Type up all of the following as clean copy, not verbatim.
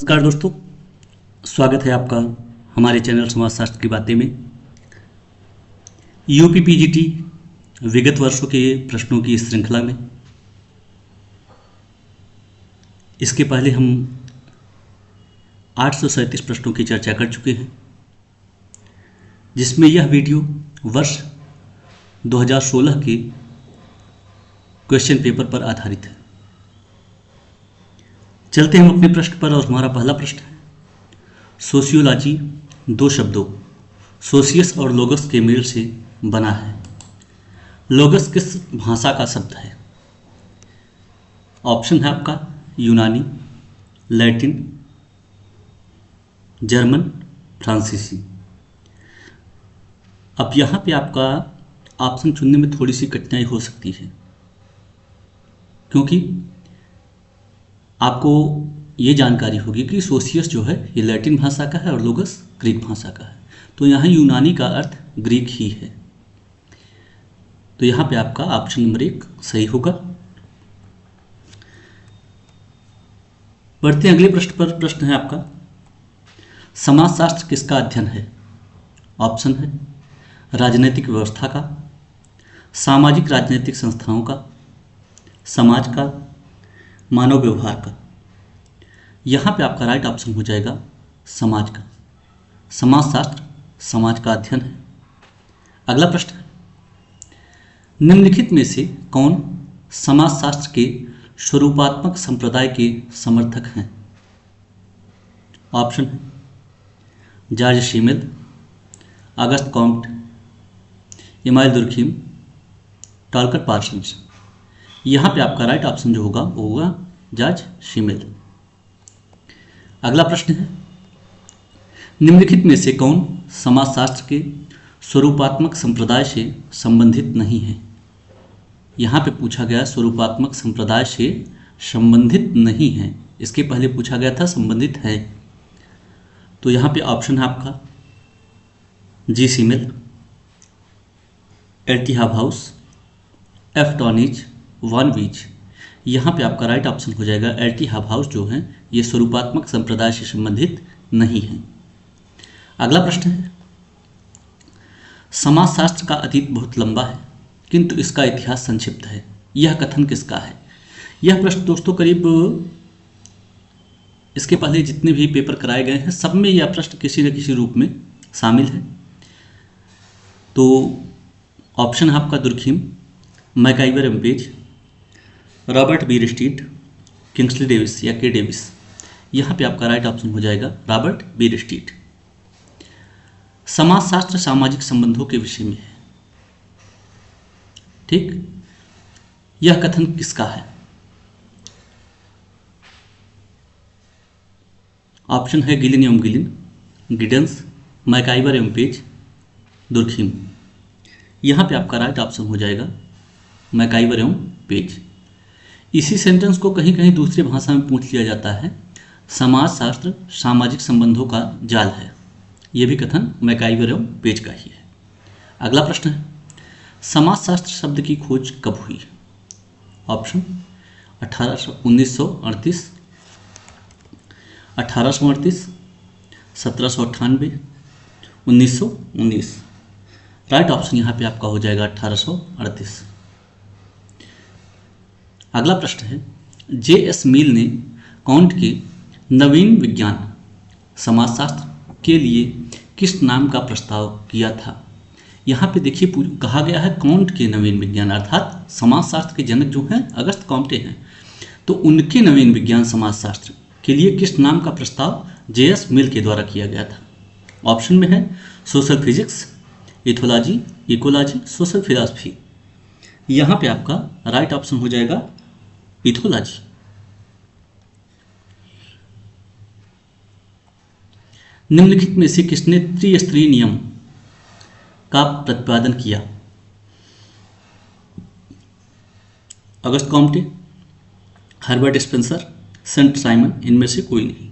नमस्कार दोस्तों, स्वागत है आपका हमारे चैनल समाजशास्त्र की बातें में। यूपी पीजीटी विगत वर्षों के प्रश्नों की इस श्रृंखला में इसके पहले हम 837 प्रश्नों की चर्चा कर चुके हैं, जिसमें यह वीडियो वर्ष 2016 के क्वेश्चन पेपर पर आधारित है। चलते हम अपने प्रश्न पर, और हमारा पहला प्रश्न है, सोशियोलॉजी दो शब्दों सोशियस और लोगस के मेल से बना है। लोगस किस भाषा का शब्द है? ऑप्शन है आपका यूनानी, लैटिन, जर्मन, फ्रांसीसी। अब यहाँ पे आपका ऑप्शन चुनने में थोड़ी सी कठिनाई हो सकती है, क्योंकि आपको ये जानकारी होगी कि सोशियस जो है ये लैटिन भाषा का है और लोगस ग्रीक भाषा का है, तो यहाँ यूनानी का अर्थ ग्रीक ही है। तो यहाँ पे आपका ऑप्शन नंबर 1 सही होगा। बढ़ते हैं अगले प्रश्न पर। प्रश्न है आपका, समाजशास्त्र किसका अध्ययन है? ऑप्शन है राजनीतिक व्यवस्था का, सामाजिक राजनीतिक संस्थाओं का, समाज का, मानव व्यवहार का। यहाँ पे आपका राइट ऑप्शन हो जाएगा समाज का। समाजशास्त्र समाज का अध्ययन है। अगला प्रश्न है, निम्नलिखित में से कौन समाजशास्त्र के स्वरूपात्मक संप्रदाय के समर्थक हैं? ऑप्शन है George shemale, Auguste Comte, email Durkheim, टॉलकर Parsons. यहाँ पे आपका राइट ऑप्शन जो होगा वो होगा जॉर्ज शीमेल। अगला प्रश्न है, निम्नलिखित में से कौन समाजशास्त्र के स्वरूपात्मक संप्रदाय से संबंधित नहीं है? यहाँ पे पूछा गया स्वरूपात्मक संप्रदाय से संबंधित नहीं है, इसके पहले पूछा गया था संबंधित है। तो यहाँ पे ऑप्शन है आपका G Simmel, L T House, F Tonnies, von Wiese. यहाँ पे आपका राइट ऑप्शन हो जाएगा एल टी हाउस जो है ये स्वरूपात्मक संप्रदाय से संबंधित नहीं है। अगला प्रश्न है, समाजशास्त्र का अतीत बहुत लंबा है किंतु इसका इतिहास संक्षिप्त है, यह कथन किसका है? यह प्रश्न दोस्तों करीब इसके पहले जितने भी पेपर कराए गए हैं सब में यह प्रश्न किसी न किसी रूप में शामिल है। तो ऑप्शन है आपका दुर्खीम, मैकाइवर एम्पेज, रॉबर्ट बी स्ट्रीट, किंग्सली डेविस या के डेविस। यहाँ पे आपका राइट ऑप्शन हो जाएगा रॉबर्ट बी स्ट्रीट। समाजशास्त्र सामाजिक संबंधों के विषय में है, ठीक। यह कथन किसका है? ऑप्शन है गिलिन एवं गिलिन, गिडेंस, मैकाइवर एवं पेज, दुर्खीम। यहाँ पे आपका राइट ऑप्शन हो जाएगा मैकाइवर एवं पेज। इसी सेंटेंस को कहीं कहीं दूसरी भाषा में पूछ लिया जाता है, समाजशास्त्र सामाजिक संबंधों का जाल है। यह भी कथन मैकाइवर एवं पेज का ही है। अगला प्रश्न है, समाजशास्त्र शब्द की खोज कब हुई? ऑप्शन 1938, 1838, 1798, 1919। राइट ऑप्शन यहाँ पे आपका हो जाएगा 1838। अगला प्रश्न है, जे एस मिल ने काउंट के नवीन विज्ञान समाजशास्त्र के लिए किस नाम का प्रस्ताव किया था? यहाँ पे देखिए कहा गया है काउंट के नवीन विज्ञान, अर्थात समाजशास्त्र के जनक जो हैं अगस्त कॉम्टे हैं, तो उनके नवीन विज्ञान समाजशास्त्र के लिए किस नाम का प्रस्ताव जे एस मिल के द्वारा किया गया था? ऑप्शन में है social physics, ethology, ecology, social philosophy. यहाँ पे आपका राइट ऑप्शन हो जाएगा इथोलॉजी। निम्नलिखित में से किसने त्रिस्तरीय नियम का प्रतिपादन किया? Auguste Comte, Herbert Spencer, Saint Simon, इनमें से कोई नहीं।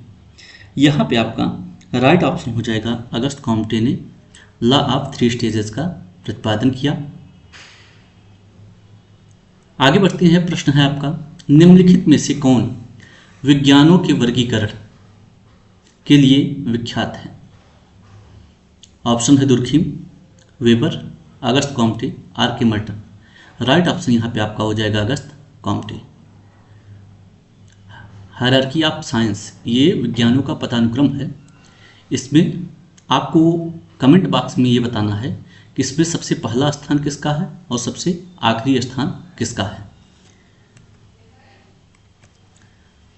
यहाँ पे आपका राइट ऑप्शन हो जाएगा अगस्त कॉम्टे ने लॉ ऑफ 3 स्टेजेस का प्रतिपादन किया। आगे बढ़ते हैं। प्रश्न है आपका, निम्नलिखित में से कौन विज्ञानों के वर्गीकरण के लिए विख्यात है? ऑप्शन है दुर्खिम, वेबर, अगस्त कॉम्टे, आर्किमिडीज। राइट ऑप्शन यहाँ पे आपका हो जाएगा अगस्त कॉम्टे। हायरार्की ऑफ साइंस ये विज्ञानों का पदानुक्रम है। इसमें आपको कमेंट बॉक्स में ये बताना है कि इसमें सबसे पहला स्थान किसका है और सबसे आखिरी स्थान किसका है।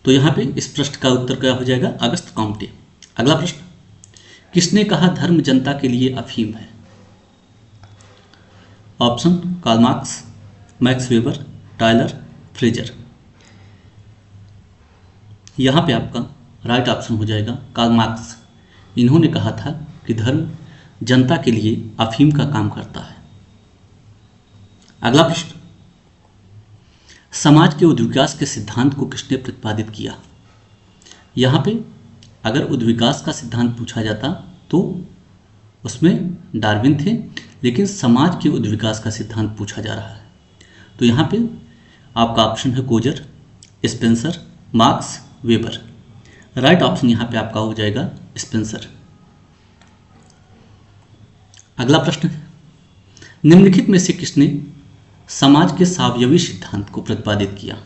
तो यहाँ पे इस प्रश्न का उत्तर क्या हो जाएगा? अगस्त कॉम्टे। अगला प्रश्न, किसने कहा धर्म जनता के लिए अफीम है? Option Karl Marx, Max Weber, Tylor, Frazer. यहाँ पे आपका राइट ऑप्शन हो जाएगा कार्ल मार्क्स। इन्होंने कहा था कि धर्म जनता के लिए अफीम का काम करता है। अगला प्रश्न, समाज के उद्विकास के सिद्धांत को किसने प्रतिपादित किया? यहाँ पे अगर उद्विकास का सिद्धांत पूछा जाता तो उसमें डार्विन थे, लेकिन समाज के उद्विकास का सिद्धांत पूछा जा रहा है। तो यहाँ पे आपका ऑप्शन है Coser, Spencer, marks, weber. Right option यहाँ पे आपका हो जाएगा स्पेंसर। अगला प्रश्न है, निम्नलिखित में से किसने समाज के सावयवी सिद्धांत को प्रतिपादित किया?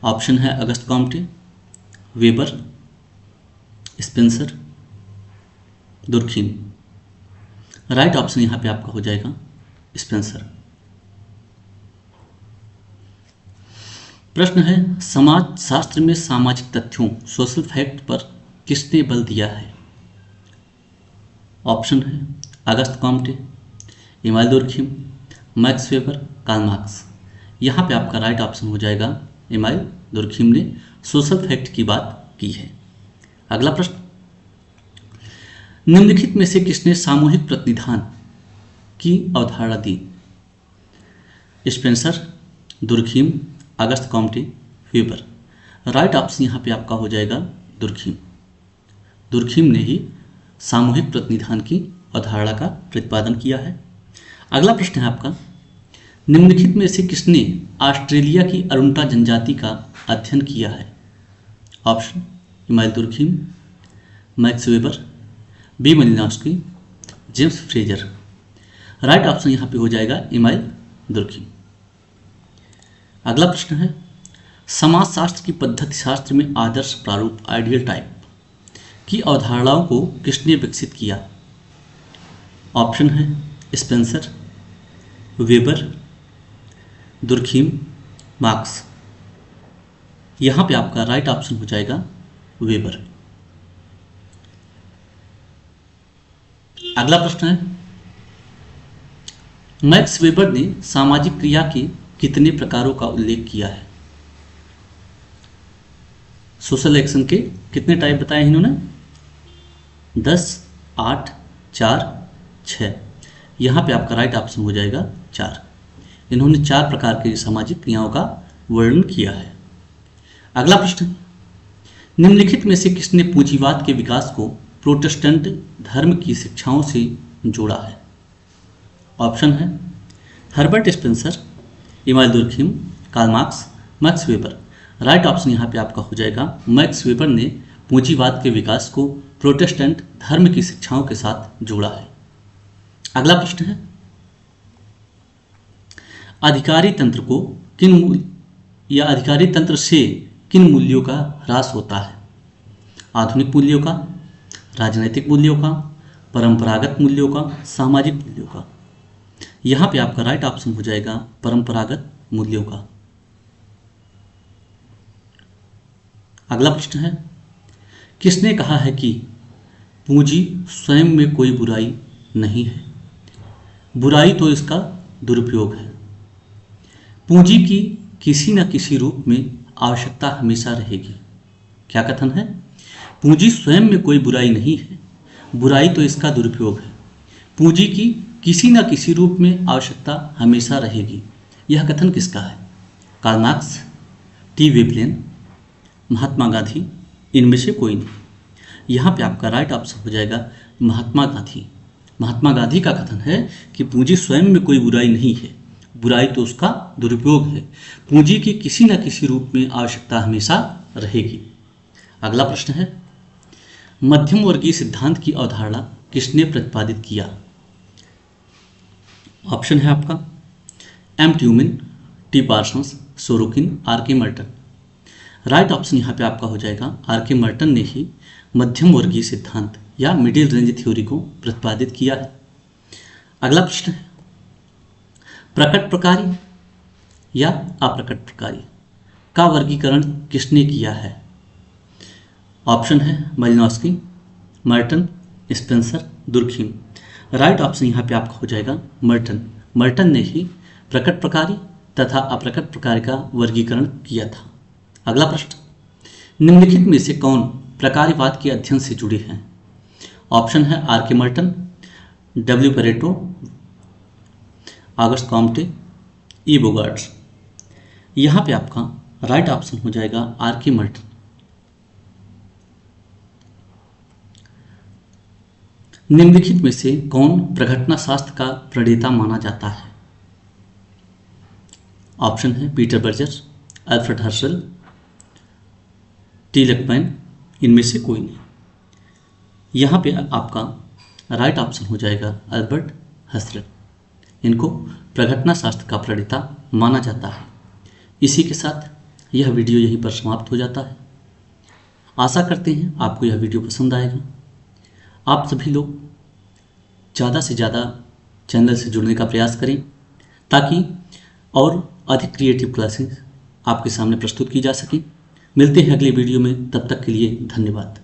ऑप्शन है Auguste Comte, Weber, Spencer, Durkheim. Right option यहाँ पे आपका हो जाएगा स्पेंसर। प्रश्न है, समाज शास्त्र में सामाजिक तथ्यों सोशल फैक्ट पर किसने बल दिया है? ऑप्शन है Auguste Comte, Emanuel Durkheim, Max Weber, Karl Marx. यहाँ पे आपका राइट ऑप्शन हो जाएगा इमानुएल दुर्खिम ने सोशल फैक्ट की बात की है। अगला प्रश्न, निम्नलिखित में से किसने सामूहिक प्रतिनिधान की अवधारणा दी? स्पेंसर, दुर्खिम, अगस्त कॉम्टे, वेबर। राइट ऑप्शन यहाँ पे आपका हो जाएगा दुर्खिम। दुर्खिम ने ही सामूहिक प्रतिनिधान की अवधारणा का प्रतिपादन किया है। अगला प्रश्न है आपका, निम्नलिखित में से किसने ऑस्ट्रेलिया की अरुणता जनजाति का अध्ययन किया है? Option Emanuel Durkheim, Max Weber, B Malinowski, James Frazer. Right option यहाँ पे हो जाएगा इमानुएल दुर्खिम। अगला प्रश्न है, समाजशास्त्र की पद्धति शास्त्र में आदर्श प्रारूप आइडियल टाइप की अवधारणाओं को किसने विकसित किया? ऑप्शन है स्पेंसर, वेबर, दुर्खिम, मार्क्स। यहाँ पे आपका राइट ऑप्शन हो जाएगा वेबर। अगला प्रश्न है, मैक्स वेबर ने सामाजिक क्रिया के कितने प्रकारों का उल्लेख किया है? सोशल एक्शन के कितने टाइप बताए इन्होंने? 10, 8, 4, 6। यहाँ पे आपका राइट ऑप्शन हो जाएगा 4। इन्होंने 4 प्रकार के सामाजिक क्रियाओं का वर्णन किया है। अगला प्रश्न, निम्नलिखित में से किसने पूंजीवाद के विकास को प्रोटेस्टेंट धर्म की शिक्षाओं से जोड़ा है? ऑप्शन है Herbert Spencer, Emmanuel Durkheim, Karl Marx, Max Weber. Right option यहाँ पे आपका हो जाएगा मैक्स वेबर ने पूंजीवाद के विकास को प्रोटेस्टेंट धर्म की शिक्षाओं के साथ जोड़ा है। अगला प्रश्न है, अधिकारी तंत्र को अधिकारी तंत्र से किन मूल्यों का ह्रास होता है? आधुनिक मूल्यों का, राजनैतिक मूल्यों का, परंपरागत मूल्यों का, सामाजिक मूल्यों का। यहाँ पे आपका राइट ऑप्शन हो जाएगा परंपरागत मूल्यों का। अगला प्रश्न है, किसने कहा है कि पूंजी स्वयं में कोई बुराई नहीं है, बुराई तो इसका दुरुपयोग है। पूंजी की किसी न किसी रूप में आवश्यकता हमेशा रहेगी। क्या कथन है? पूंजी स्वयं में कोई बुराई नहीं है, बुराई तो इसका दुरुपयोग है। पूंजी की किसी न किसी रूप में आवश्यकता हमेशा रहेगी। यह कथन किसका है? Karl Marx, T Veblen, Mahatma Gandhi, इनमें से कोई नहीं। यहाँ पे आपका राइट ऑप्शन हो जाएगा महात्मा गांधी। महात्मा गांधी का कथन है कि पूंजी स्वयं में कोई बुराई नहीं है, बुराई तो उसका दुरुपयोग है। पूंजी की किसी न किसी रूप में आवश्यकता हमेशा रहेगी। अगला प्रश्न है, मध्यम वर्गीय सिद्धांत की अवधारणा किसने प्रतिपादित किया? ऑप्शन है आपका M Tumin, T Parsons, Sorokin, R K Merton. Right option यहाँ पे आपका हो जाएगा आर के मर्टन ने ही मध्यम वर्गीय सिद्धांत या मिडिल रेंज थ्योरी को प्रतिपादित किया है। अगला प्रश्न है, प्रकट प्रकारी या अप्रकट प्रकारी का वर्गीकरण किसने किया है? ऑप्शन है Malinowski, Merton, Spencer, Durkheim. Right option यहाँ पे आपका हो जाएगा मर्टन। मर्टन ने ही प्रकट प्रकारी तथा अप्रकट प्रकार का वर्गीकरण किया था। अगला प्रश्न, निम्नलिखित में से कौन प्रकार्यवाद के अध्ययन से जुड़े हैं? ऑप्शन है R K Merton, W Pareto, Auguste Comte, E Bogardus. यहाँ पे आपका राइट ऑप्शन हो जाएगा आर के मर्टन। निम्नलिखित में से कौन प्रघटना शास्त्र का प्रणेता माना जाता है? ऑप्शन है Peter Berger, Alfred Herschel, T Luckmann, इनमें से कोई नहीं। यहाँ पे आपका राइट ऑप्शन हो जाएगा अल्बर्ट हसल। इनको प्रघटना शास्त्र का प्रणेता माना जाता है। इसी के साथ यह वीडियो यहीं पर समाप्त हो जाता है। आशा करते हैं आपको यह वीडियो पसंद आएगा। आप सभी लोग ज़्यादा से ज़्यादा चैनल से जुड़ने का प्रयास करें ताकि और अधिक क्रिएटिव क्लासेस आपके सामने प्रस्तुत की जा सकें। मिलते हैं अगले वीडियो में, तब तक के लिए धन्यवाद।